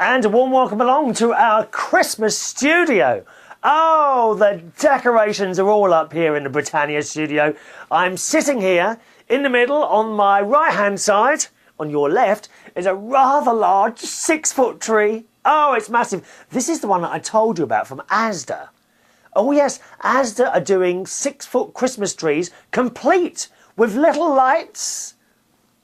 And a warm welcome along to our Christmas studio. Oh, the decorations are all up here in the Britannia studio. I'm sitting here in the middle. On my right hand side, on your left, is a rather large 6-foot tree. Oh, it's massive. This is the one that I told you about from ASDA. Oh yes, ASDA are doing 6-foot Christmas trees, complete with little lights.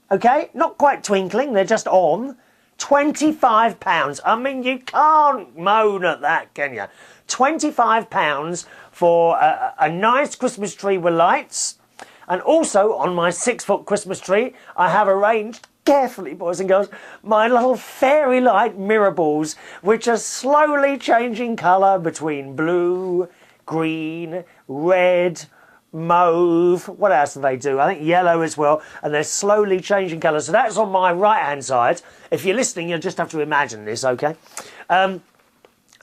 Okay, not quite twinkling, they're just on. £25. I mean, you can't moan at that, can you? £25 for a nice Christmas tree with lights. And also, on my 6-foot Christmas tree, I have arranged, carefully, boys and girls, my little fairy light mirror balls, which are slowly changing colour between blue, green, red, mauve. What else do they do? I think yellow as well, and they're slowly changing colour. So that's on my right hand side. If you're listening, you'll just have to imagine this, okay?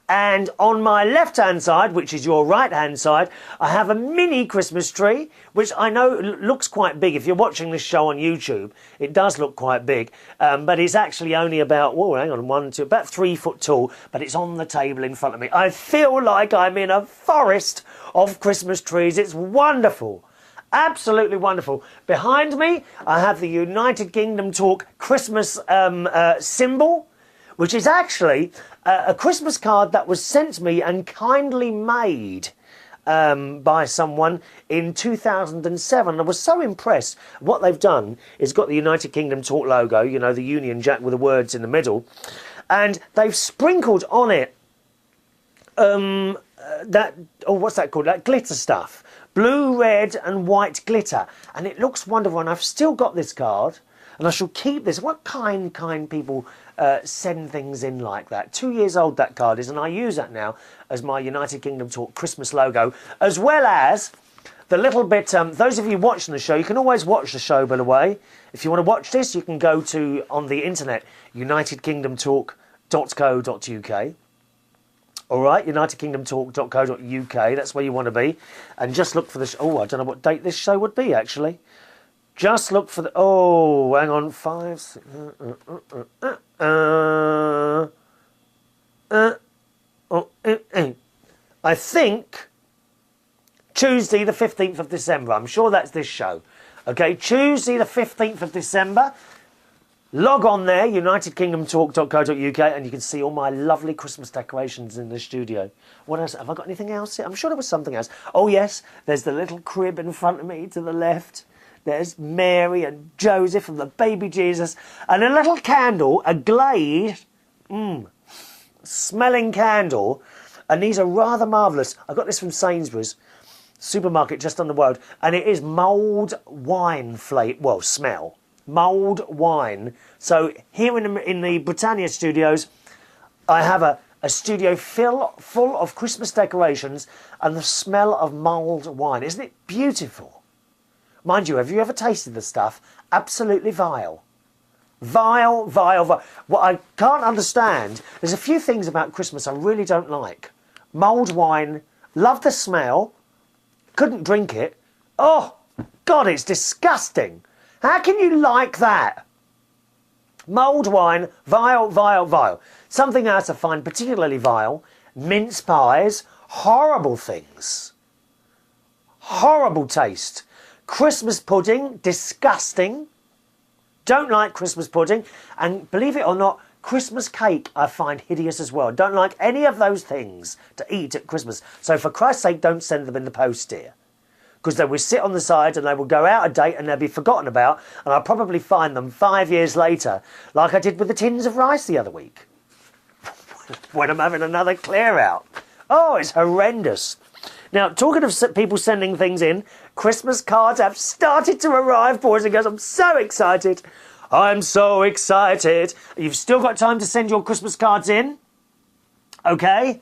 And on my left hand side, which is your right hand side, I have a mini Christmas tree, which I know looks quite big. If you're watching this show on YouTube, it does look quite big, but it's actually only about, oh, hang on, about 3 foot tall, but it's on the table in front of me. I feel like I'm in a forest of Christmas trees. It's wonderful. Absolutely wonderful. Behind me, I have the United Kingdom Talk Christmas symbol, which is actually a Christmas card that was sent me and kindly made by someone in 2007. I was so impressed. What they've done is got the United Kingdom Talk logo, you know, the Union Jack with the words in the middle, and they've sprinkled on it what's that called? That glitter stuff. Blue, red and white glitter. And it looks wonderful. And I've still got this card. And I shall keep this. What kind people send things in like that? 2 years old that card is. And I use that now as my United Kingdom Talk Christmas logo. As well as the little bit... those of you watching the show, you can always watch the show, by the way. If you want to watch this, you can go to, on the internet, unitedkingdomtalk.co.uk. All right, unitedkingdomtalk.co.uk, that's where you want to be. And just look for this. Oh, I don't know what date this show would be, actually. Just look for the... Oh, hang on. 5, 6... I think Tuesday the 15th of December. I'm sure that's this show. Okay, Tuesday the 15th of December. Log on there, unitedkingdomtalk.co.uk, and you can see all my lovely Christmas decorations in the studio. What else? Have I got anything else here? I'm sure there was something else. Oh, yes, there's the little crib in front of me to the left. There's Mary and Joseph and the baby Jesus. And a little candle, a glazed, smelling candle. And these are rather marvellous. I got this from Sainsbury's supermarket just on the road. And it is mulled wine smell. Mulled wine. So here in the Britannia studios, I have a studio full of Christmas decorations and the smell of mulled wine. Isn't it beautiful? Mind you, have you ever tasted the stuff? Absolutely vile. Vile, vile, vile. What I can't understand, there's a few things about Christmas I really don't like. Mulled wine, love the smell, couldn't drink it. Oh, God, it's disgusting. How can you like that? Mulled wine, vile, vile, vile. Something else I find particularly vile, mince pies, horrible things. Horrible taste. Christmas pudding, disgusting. Don't like Christmas pudding. And believe it or not, Christmas cake I find hideous as well. Don't like any of those things to eat at Christmas. So for Christ's sake, don't send them in the post, dear. Because they will sit on the side and they will go out of date and they'll be forgotten about, and I'll probably find them 5 years later, like I did with the tins of rice the other week, when I'm having another clear out. Oh, it's horrendous. Now, talking of people sending things in, Christmas cards have started to arrive, boys and girls. I'm so excited. I'm so excited. You've still got time to send your Christmas cards in. Okay?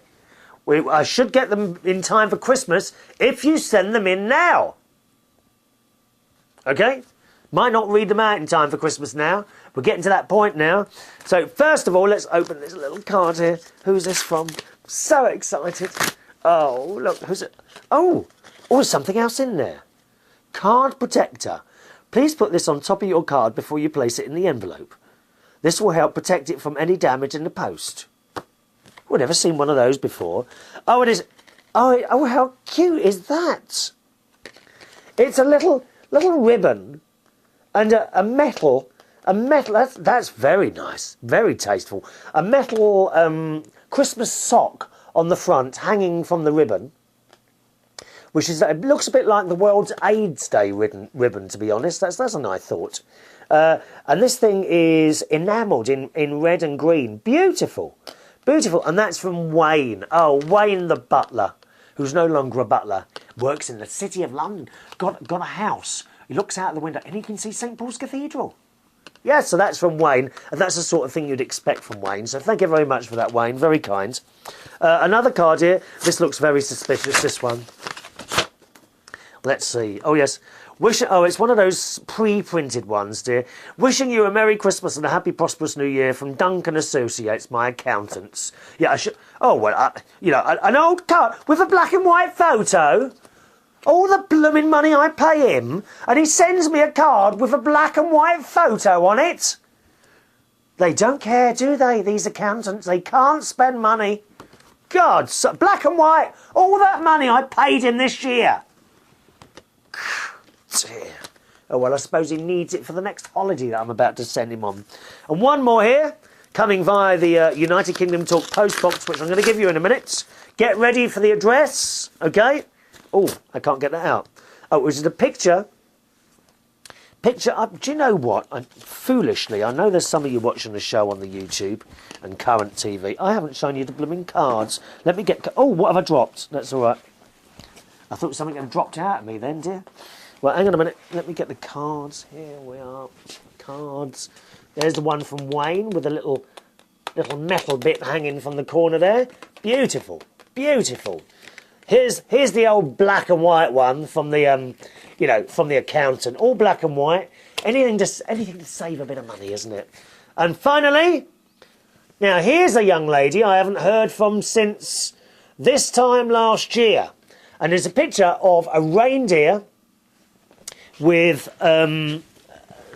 I should get them in time for Christmas if you send them in now. Okay? Might not read them out in time for Christmas now. We're getting to that point now. So first of all, let's open this little card here. Who's this from? So excited. Oh, look, who's it? Oh, there's something else in there. Card protector. Please put this on top of your card before you place it in the envelope. This will help protect it from any damage in the post. We've never seen one of those before. Oh, it is. Oh, how cute is that? It's a little ribbon and a metal. That's very nice, very tasteful. A metal Christmas sock on the front, hanging from the ribbon, which is, it looks a bit like the World's AIDS Day ribbon, to be honest. That's a nice thought. And this thing is enamelled in red and green. Beautiful, beautiful. And that's from Wayne. Oh, Wayne the butler, who's no longer a butler, works in the City of London. Got a house. He looks out the window and he can see St Paul's Cathedral. Yeah, so that's from Wayne, and that's the sort of thing you'd expect from Wayne. So thank you very much for that, Wayne. Very kind. Another card here. This looks very suspicious, this one. Let's see. Oh, yes. It's one of those pre-printed ones, dear. Wishing you a Merry Christmas and a Happy Prosperous New Year from Duncan Associates, my accountants. Yeah, I should... Oh, well, an old card with a black and white photo. All the blooming money I pay him, and he sends me a card with a black and white photo on it. They don't care, do they, these accountants? They can't spend money. God, so black and white, all that money I paid him this year. Dear. Oh, well, I suppose he needs it for the next holiday that I'm about to send him on. And one more here, coming via the United Kingdom Talk post box, which I'm going to give you in a minute. Get ready for the address, okay? Oh, I can't get that out. Oh, it was a picture. Do you know what? Foolishly, I know there's some of you watching the show on the YouTube and current TV. I haven't shown you the blooming cards. Let me get... Oh, what have I dropped? That's all right. I thought something had dropped out of me then, dear. Well, hang on a minute. Let me get the cards. Here we are. Cards. There's the one from Wayne with a little metal bit hanging from the corner there. Beautiful. Beautiful. Here's the old black and white one from the from the accountant. All black and white. Anything to save a bit of money, isn't it? And finally, now here's a young lady I haven't heard from since this time last year, and there's a picture of a reindeer with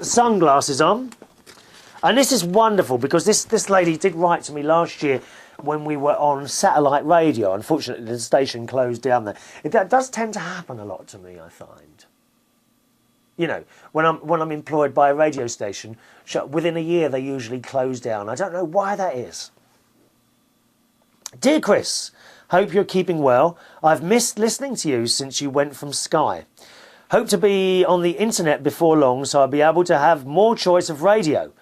sunglasses on, and this is wonderful because this lady did write to me last year when we were on satellite radio. Unfortunately, the station closed down there. That does tend to happen a lot to me, I find. You know, when I'm employed by a radio station, within a year they usually close down. I don't know why that is. Dear Chris, hope you're keeping well. I've missed listening to you since you went from Sky. Hope to be on the internet before long, so I'll be able to have more choice of radio.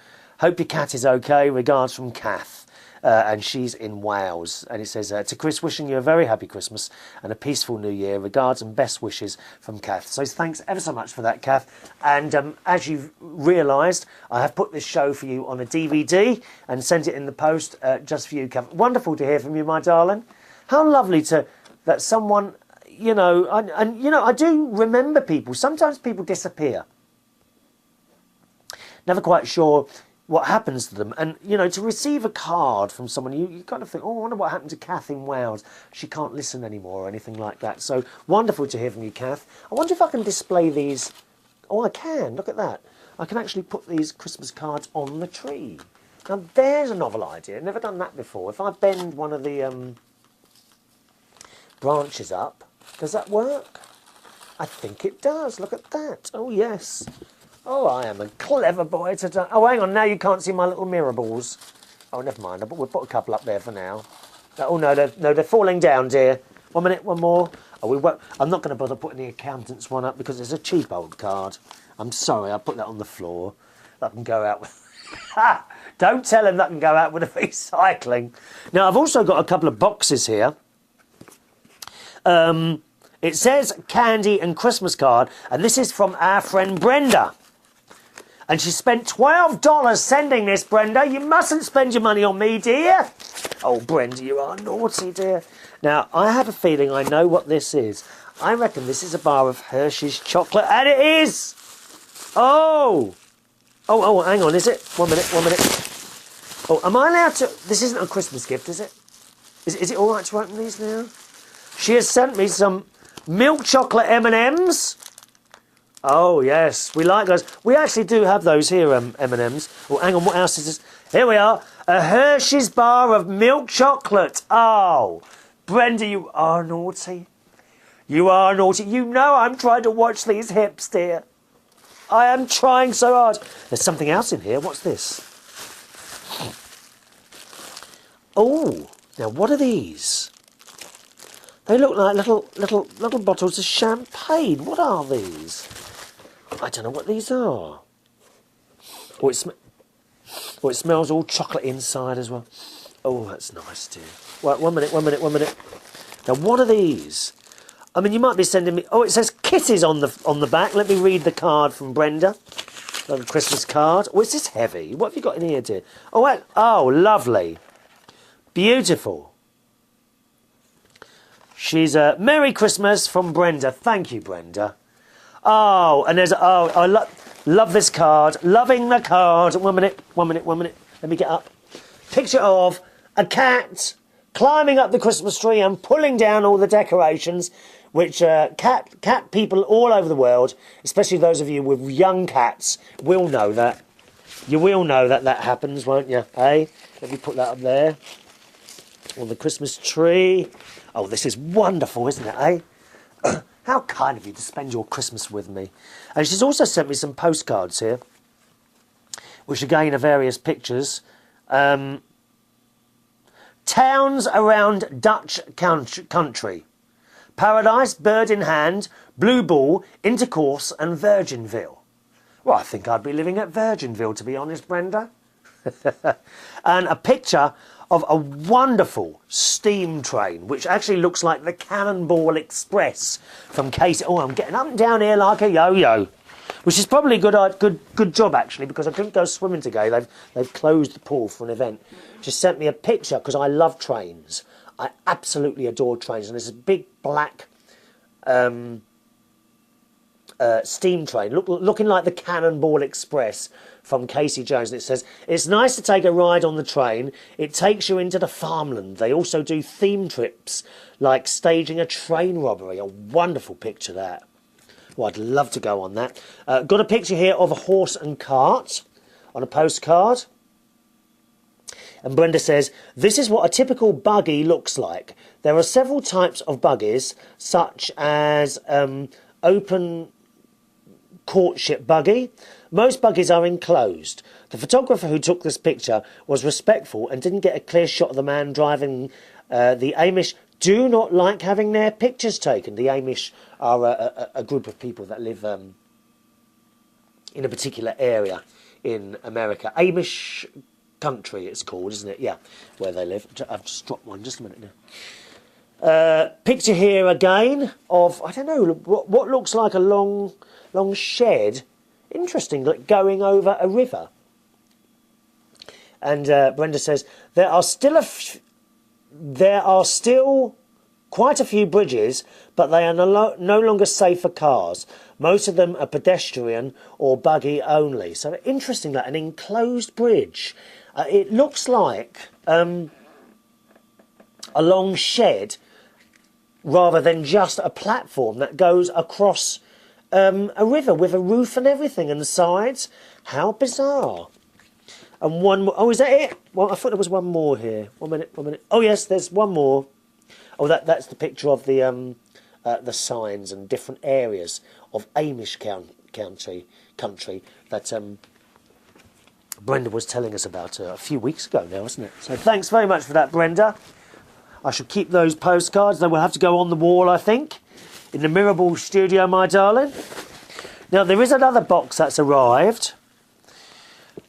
Hope your cat is okay. Regards from Kath. And she's in Wales. And it says, to Chris, wishing you a very happy Christmas and a peaceful New Year. Regards and best wishes from Kath. So thanks ever so much for that, Kath. And as you've realised, I have put this show for you on a DVD and sent it in the post just for you, Kath. Wonderful to hear from you, my darling. How lovely that someone, I do remember people. Sometimes people disappear. Never quite sure what happens to them, and to receive a card from someone, you kind of think, oh, I wonder what happened to Kath in Wales. She can't listen anymore or anything like that. So wonderful to hear from you, Kath. I wonder if I can display these. Oh, I can. Look at that. I can actually put these Christmas cards on the tree. Now there's a novel idea. Never done that before. If I bend one of the branches up, does that work? I think it does. Look at that. Oh yes. Oh, I am a clever boy today. Oh, hang on, now you can't see my little mirror balls. Oh, never mind, we'll put a couple up there for now. Oh, no, they're falling down, dear. 1 minute, one more. Oh, we won't. I'm not going to bother putting the accountant's one up because it's a cheap old card. I'm sorry, I'll put that on the floor. That can go out with... Don't tell him that can go out with a recycling. Now, I've also got a couple of boxes here. It says candy and Christmas card, and this is from our friend Brenda. And she spent $12 sending this, Brenda. You mustn't spend your money on me, dear. Oh, Brenda, you are naughty, dear. Now, I have a feeling I know what this is. I reckon this is a bar of Hershey's chocolate, and it is! Oh, hang on, is it? 1 minute. Oh, am I allowed to... This isn't a Christmas gift, is it? Is it all right to open these now? She has sent me some milk chocolate M&Ms. Oh, yes. We like those. We actually do have those here, M&Ms. Oh, hang on. What else is this? Here we are. A Hershey's bar of milk chocolate. Oh, Brenda, you are naughty. You are naughty. You know I'm trying to watch these hips, dear. I am trying so hard. There's something else in here. What's this? Oh, now what are these? They look like little bottles of champagne. What are these? I don't know what these are. Oh, it smells all chocolate inside as well. Oh, that's nice, dear. Right, one minute. Now, what are these? I mean, you might be sending me... Oh, it says kisses on the back. Let me read the card from Brenda. The Christmas card. Oh, is this heavy? What have you got in here, dear? Oh, lovely. Beautiful. She's a Merry Christmas from Brenda. Thank you, Brenda. Oh, and there's... Oh, I love this card. Loving the card. One minute. Let me get up. Picture of a cat climbing up the Christmas tree and pulling down all the decorations, which cat people all over the world, especially those of you with young cats, will know that. You will know that happens, won't you? Hey, let me put that up there. On the Christmas tree. Oh, this is wonderful, isn't it, eh? How kind of you to spend your Christmas with me. And she's also sent me some postcards here, which again are various pictures. Towns around Dutch country. Paradise, Bird in Hand, Blue Ball, Intercourse and Virginville. Well, I think I'd be living at Virginville, to be honest, Brenda. And a picture of a wonderful steam train, which actually looks like the Cannonball Express from Casey. Oh, I'm getting up and down here like a yo-yo, which is probably a good job, actually, because I couldn't go swimming today. They've closed the pool for an event. Just sent me a picture, because I love trains. I absolutely adore trains. And there's a big black steam train, looking like the Cannonball Express from Casey Jones. And it says, it's nice to take a ride on the train. It takes you into the farmland. They also do theme trips, like staging a train robbery. A wonderful picture, that. Well, I'd love to go on that. Got a picture here of a horse and cart on a postcard. And Brenda says, this is what a typical buggy looks like. There are several types of buggies, such as open courtship buggy. Most buggies are enclosed. The photographer who took this picture was respectful and didn't get a clear shot of the man driving. The Amish do not like having their pictures taken. The Amish are a group of people that live in a particular area in America. Amish country, it's called, isn't it? Yeah, where they live. I've just dropped one. Just a minute now. Picture here again of, I don't know, what looks like a long shed. Interesting, like going over a river. And Brenda says, there are still quite a few bridges, but they are no longer safe for cars. Most of them are pedestrian or buggy only. So interesting, like an enclosed bridge. It looks like a long shed rather than just a platform that goes across a river with a roof and everything and the sides. How bizarre. And one more. Oh, is that it? Well, I thought there was one more here. One minute. Oh, yes, there's one more. Oh, that's the picture of the signs and different areas of Amish country that Brenda was telling us about a few weeks ago now, isn't it? So thanks very much for that, Brenda. I shall keep those postcards. They will have to go on the wall, I think, in the Mirrorball studio, my darling. Now, there is another box that's arrived.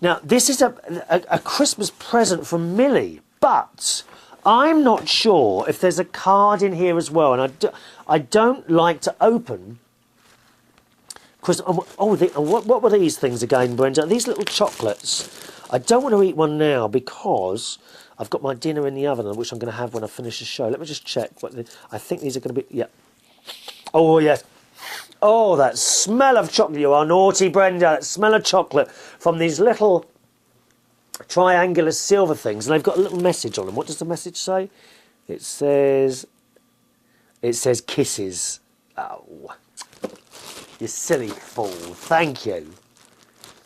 Now, this is a Christmas present from Millie, but I'm not sure if there's a card in here as well, and I don't like to open. What were these things again, Brenda? These little chocolates. I don't want to eat one now because I've got my dinner in the oven, which I'm going to have when I finish the show. Let me just check. I think these are going to be... Yeah. Oh, yes. Oh, that smell of chocolate. You are naughty, Brenda. That smell of chocolate from these little triangular silver things. And they've got a little message on them. What does the message say? It says kisses. Oh. You silly fool. Thank you.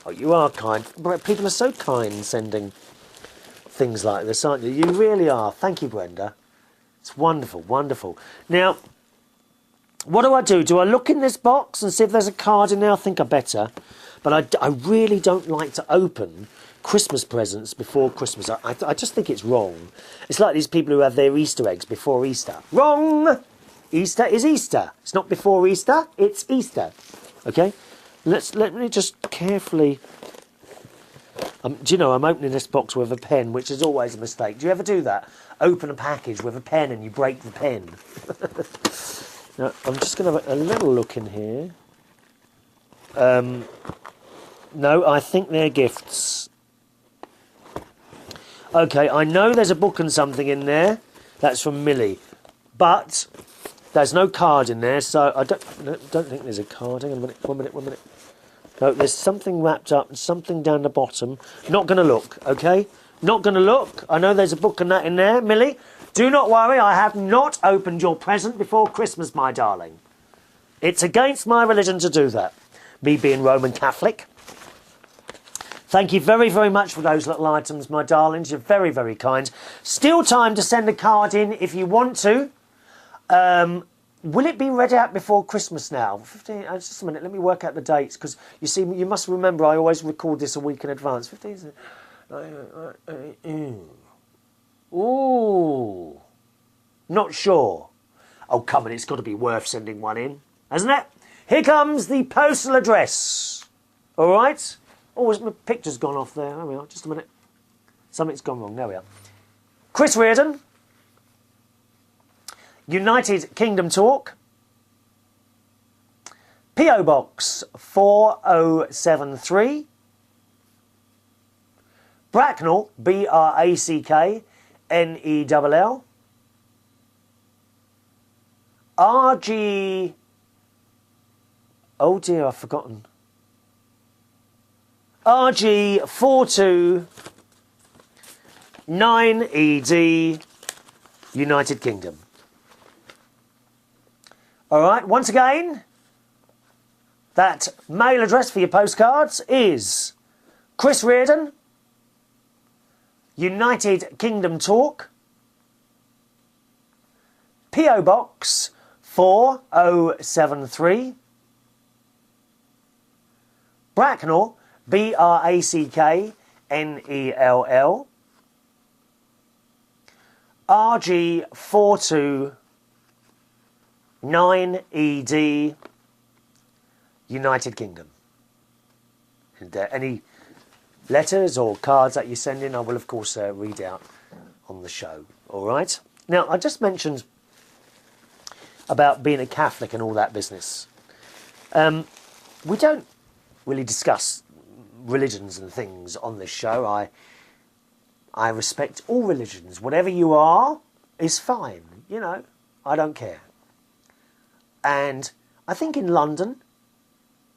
Oh, you are kind. People are so kind sending things like this, aren't you? You really are. Thank you, Brenda. It's wonderful, wonderful. Now, what do I do? Do I look in this box and see if there's a card in there? I think I better. But I really don't like to open Christmas presents before Christmas. I just think it's wrong. It's like these people who have their Easter eggs before Easter. Wrong! Easter is Easter. It's not before Easter, it's Easter. Okay? Let me just carefully... do you know, I'm opening this box with a pen, which is always a mistake. Do you ever do that? Open a package with a pen and you break the pen. Now, I'm just going to have a little look in here. No, I think they're gifts. Okay, I know there's a book and something in there. That's from Millie. But there's no card in there, so I don't think there's a card. Hang on a minute, one minute. No, there's something wrapped up and something down the bottom. Not going to look, okay? Not going to look. I know there's a book and that in there, Millie. Do not worry, I have not opened your present before Christmas, my darling. It's against my religion to do that. Me being Roman Catholic. Thank you very, very much for those little items, my darlings. You're very, very kind. Still time to send a card in if you want to. Will it be read out before Christmas now? 15, just a minute, let me work out the dates, because you see, you must remember I always record this a week in advance. 15, ooh, not sure. Oh, come on, it's got to be worth sending one in, hasn't it? Here comes the postal address. All right? Oh, my picture's gone off there. There we are, just a minute. Something's gone wrong, there we are. Chris Reardon. United Kingdom Talk. P.O. Box 4073. Bracknell, Bracknell. RG... Oh dear, I've forgotten. RG429ED, United Kingdom. All right, once again, that mail address for your postcards is Chris Reardon, United Kingdom Talk, P.O. Box 4073, Bracknell, Bracknell, RG429ED, United Kingdom. And any letters or cards that you send in, I will of course read out on the show. All right. Now, I just mentioned about being a Catholic and all that business. We don't really discuss religions and things on this show. I respect all religions. Whatever you are is fine. You know, I don't care. And I think in London,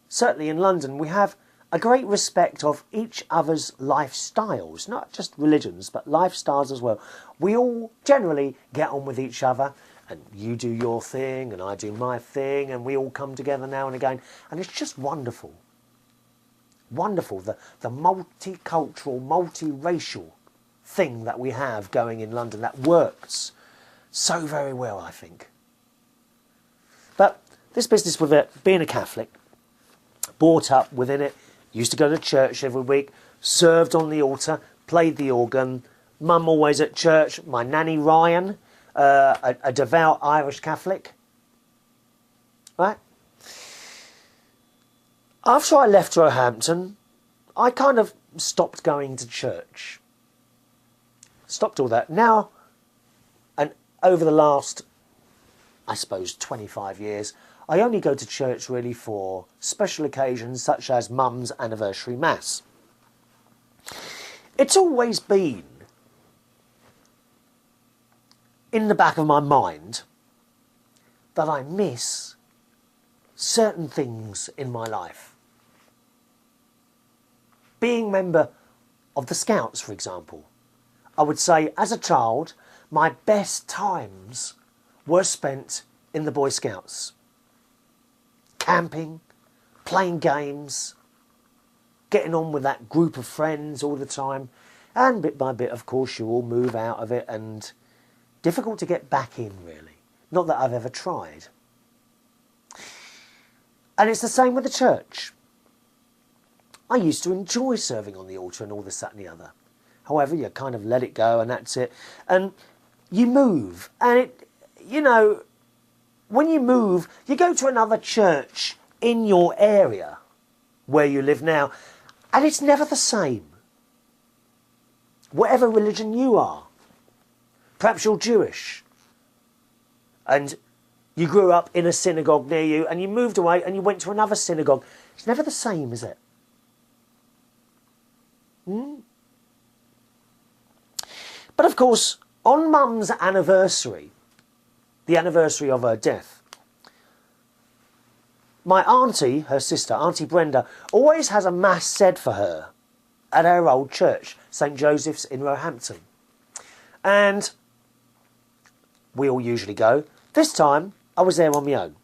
certainly in London, we have a great respect of each other's lifestyles, not just religions, but lifestyles as well. We all generally get on with each other, and you do your thing, and I do my thing, and we all come together now and again, and it's just wonderful. Wonderful, the multicultural, multiracial thing that we have going in London that works so very well, I think. But this business with it, being a Catholic, brought up within it, used to go to church every week, served on the altar, played the organ, mum always at church, my nanny Ryan, a devout Irish Catholic, right? After I left Roehampton, I kind of stopped going to church. Stopped all that. Now, and over the last, I suppose, 25 years, I only go to church really for special occasions such as Mum's anniversary mass. It's always been in the back of my mind that I miss certain things in my life. Being a member of the Scouts, for example, I would say as a child, my best times were spent in the Boy Scouts. Camping, playing games, getting on with that group of friends all the time. And bit by bit, of course, you all move out of it, and difficult to get back in, really. Not that I've ever tried. And it's the same with the church. I used to enjoy serving on the altar and all this, that and the other. However, you kind of let it go and that's it. And you move. And it, you know, when you move, you go to another church in your area where you live now, and it's never the same. Whatever religion you are. Perhaps you're Jewish. And you grew up in a synagogue near you and you moved away and you went to another synagogue. It's never the same, is it? But of course, on Mum's anniversary, the anniversary of her death, my auntie, her sister, Auntie Brenda, always has a mass said for her at her old church, St. Joseph's in Roehampton. And we all usually go. This time, I was there on my own.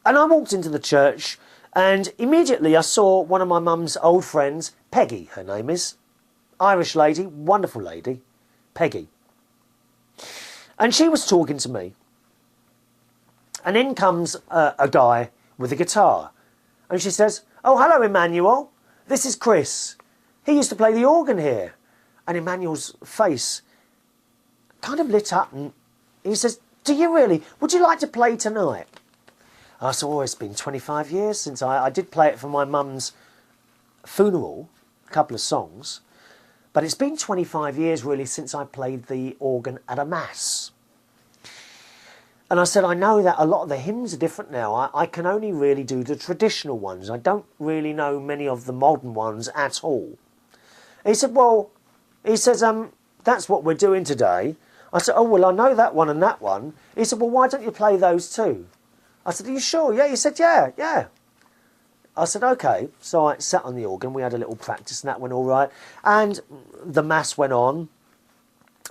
And I walked into the church, and immediately I saw one of my mum's old friends, Peggy, her name is. Irish lady, wonderful lady, Peggy. And she was talking to me. And in comes a guy with a guitar. And she says, "Oh, hello, Emmanuel. This is Chris. He used to play the organ here." And Emmanuel's face kind of lit up, and he says, "Do you really? Would you like to play tonight?" I said, "Oh, it's been 25 years since I did play it for my mum's funeral, a couple of songs. But it's been 25 years, really, since I played the organ at a mass." And I said, "I know that a lot of the hymns are different now. I can only really do the traditional ones. I don't really know many of the modern ones at all." He said, "Well," he says, "that's what we're doing today." I said, "Oh, well, I know that one and that one." He said, "Well, why don't you play those too?" I said, "Are you sure?" "Yeah." He said, yeah. I said, "OK." So I sat on the organ. We had a little practice and that went all right. And the mass went on.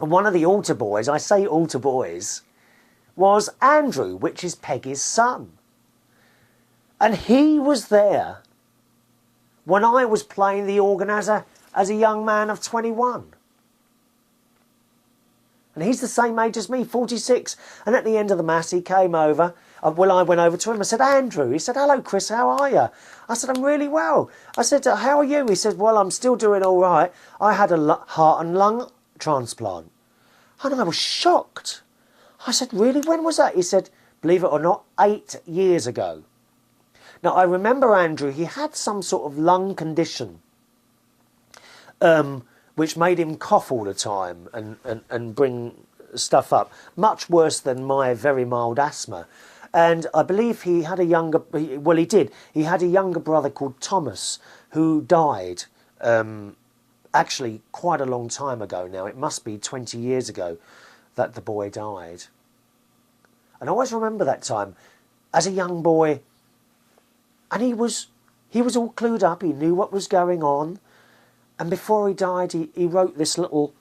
And one of the altar boys, I say altar boys, was Andrew, which is Peggy's son. And he was there when I was playing the organ as a young man of 21. And he's the same age as me, 46. And at the end of the mass, he came over. Well, I went over to him. I said, "Andrew." He said, "Hello, Chris, how are you?" I said, "I'm really well." I said, "How are you?" He said, "Well, I'm still doing all right. I had a heart and lung transplant." And I was shocked. I said, "Really? When was that?" He said, "Believe it or not, 8 years ago." Now, I remember Andrew, he had some sort of lung condition, which made him cough all the time and bring stuff up, much worse than my very mild asthma. And I believe he had a younger, well, he did. He had a younger brother called Thomas who died actually quite a long time ago now. It must be 20 years ago that the boy died. And I always remember that time as a young boy, and he was all clued up. He knew what was going on. And before he died, he wrote this little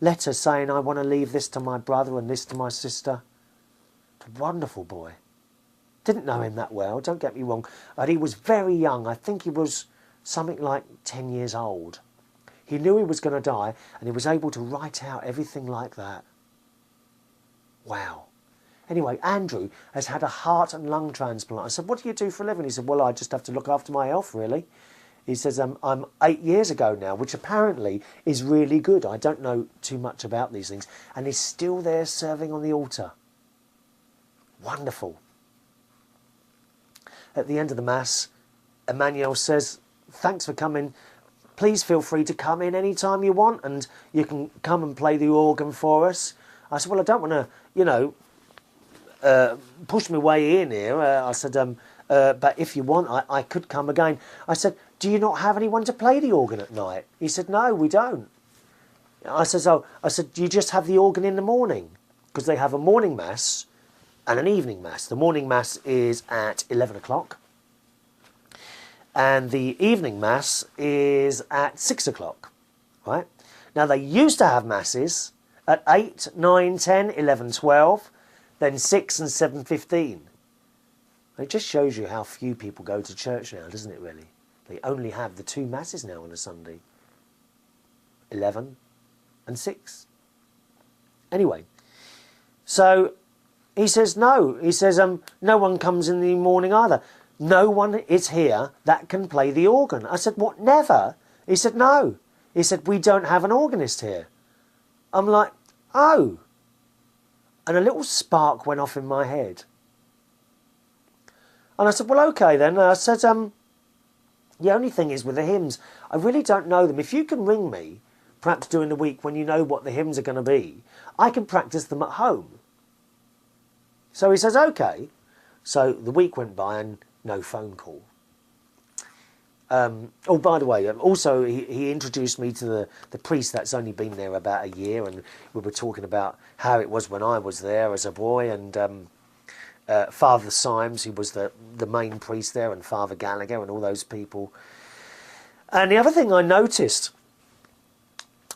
letter saying, "I want to leave this to my brother and this to my sister." A wonderful boy. Didn't know him that well, don't get me wrong, but he was very young. I think he was something like 10 years old. He knew he was going to die, and he was able to write out everything like that. Wow. Anyway, Andrew has had a heart and lung transplant. I said, "What do you do for a living?" He said, "Well, I just have to look after my health, really." He says, "I'm 8 years ago now," which apparently is really good. I don't know too much about these things. And he's still there serving on the altar. Wonderful. At the end of the Mass, Emmanuel says, "Thanks for coming. Please feel free to come in any time you want, and you can come and play the organ for us." I said, "Well, I don't want to, push my way in here." I said, "But if you want, I could come again." I said, "Do you not have anyone to play the organ at night?" He said, "No, we don't." I said, "Do you just have the organ in the morning?" Because they have a morning Mass and an evening Mass. The morning Mass is at 11 o'clock. And the evening Mass is at 6 o'clock. Right? Now, they used to have Masses at 8, 9, 10, 11, 12, then 6 and 7:15. It just shows you how few people go to church now, doesn't it, really? They only have the 2 masses now on a Sunday. 11 and 6. Anyway, so he says no. He says, no one comes in the morning either. No one is here that can play the organ. I said, what, never? He said, no. He said, we don't have an organist here. I'm like, oh. And a little spark went off in my head. And I said, well, okay then. I said, the only thing is with the hymns, I really don't know them. If you can ring me, perhaps during the week when you know what the hymns are going to be, I can practice them at home. So he says, okay. So the week went by and no phone call. Oh, by the way, also he introduced me to the priest that's only been there about a year, and we were talking about how it was when I was there as a boy, and Father Symes, who was the main priest there, and Father Gallagher and all those people. And the other thing I noticed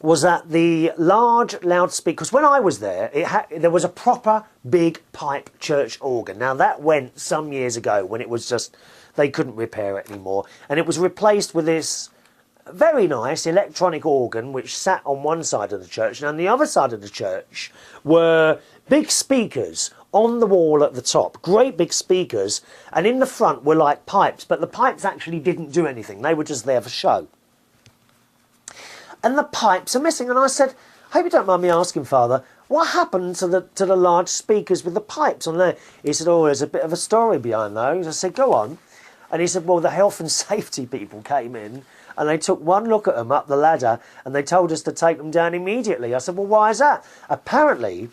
was that the large loudspeakers, when I was there, there was a proper big pipe church organ. Now that went some years ago when it was just, they couldn't repair it anymore. And it was replaced with this very nice electronic organ which sat on one side of the church. And on the other side of the church were big speakers on the wall at the top, great big speakers. And in the front were like pipes, but the pipes actually didn't do anything. They were just there for show. And the pipes are missing. And I said, hope you don't mind me asking, Father, what happened to the large speakers with the pipes on there? He said, oh, there's a bit of a story behind those. I said, go on. And he said, well, the health and safety people came in and they took one look at them up the ladder and they told us to take them down immediately. I said, well, why is that? Apparently,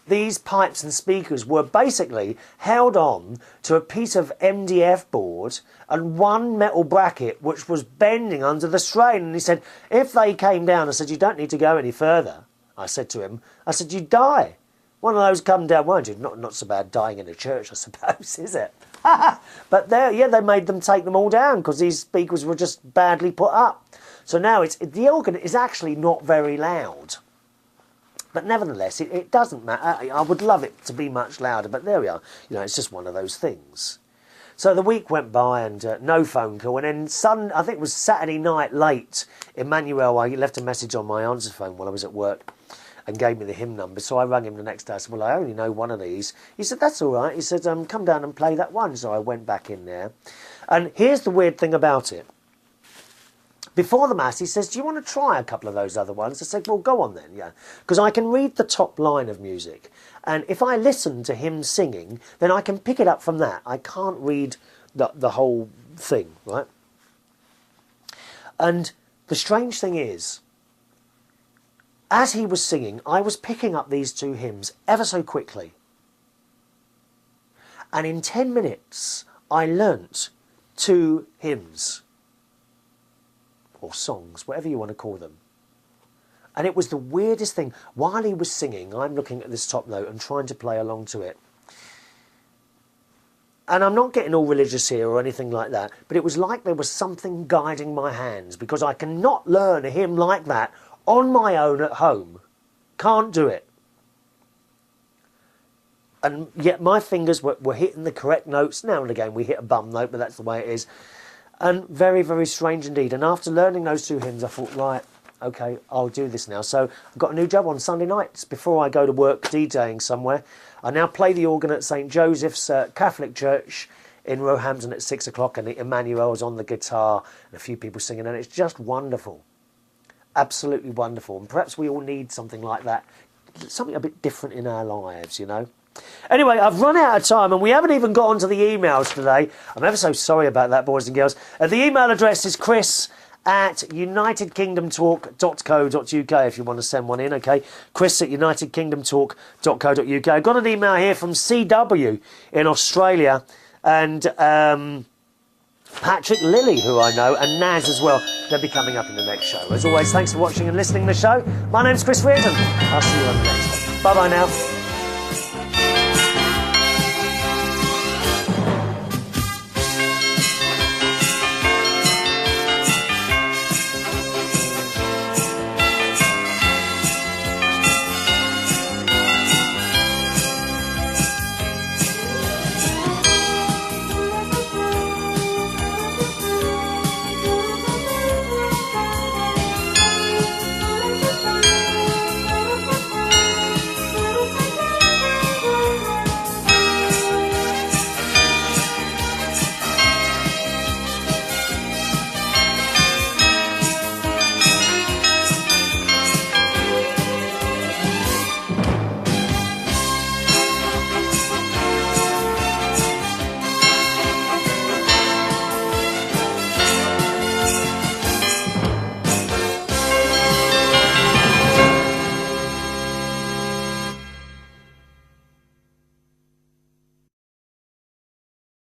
these pipes and speakers were basically held on to a piece of MDF board and one metal bracket which was bending under the strain. And he said, if they came down, I said, you don't need to go any further. I said to him, I said, you'd die. One of those come down, won't you? Not so bad dying in a church, I suppose, is it? But there, yeah, they made them take them all down because these speakers were just badly put up. So now the organ is actually not very loud. But nevertheless, it doesn't matter. I would love it to be much louder, but there we are. You know, it's just one of those things. So the week went by and no phone call. And then I think it was Saturday night late, Emmanuel, I left a message on my answer phone while I was at work and gave me the hymn number. So I rang him the next day. I said, well, I only know one of these. He said, that's all right. He said, come down and play that one. So I went back in there. And here's the weird thing about it. Before the Mass, he says, do you want to try a couple of those other ones? I said, well, go on then, yeah. Because I can read the top line of music. And if I listen to him singing, then I can pick it up from that. I can't read the whole thing, right? And the strange thing is, as he was singing, I was picking up these two hymns ever so quickly. And in 10 minutes, I learnt 2 hymns. Or songs, whatever you want to call them. And it was the weirdest thing. While he was singing, I'm looking at this top note and trying to play along to it. And I'm not getting all religious here or anything like that, but it was like there was something guiding my hands, because I cannot learn a hymn like that on my own at home. Can't do it. And yet my fingers were hitting the correct notes. Now and again we hit a bum note, but that's the way it is. And very, very strange indeed. And after learning those 2 hymns, I thought, right, OK, I'll do this now. So I've got a new job on Sunday nights before I go to work DJing somewhere. I now play the organ at St Joseph's Catholic Church in Roehampton at 6 o'clock, and Emmanuel's on the guitar and a few people singing, and it's just wonderful. Absolutely wonderful. And perhaps we all need something like that, something a bit different in our lives, you know. Anyway, I've run out of time and we haven't even got onto the emails today. I'm ever so sorry about that, boys and girls. The email address is chris@unitedkingdomtalk.co.uk if you want to send one in, okay? chris@unitedkingdomtalk.co.uk. I've got an email here from CW in Australia, and Patrick Lilly, who I know, and Naz as well. They'll be coming up in the next show. As always, thanks for watching and listening to the show. My name's Chris Reardon. I'll see you on the next one. Bye-bye now.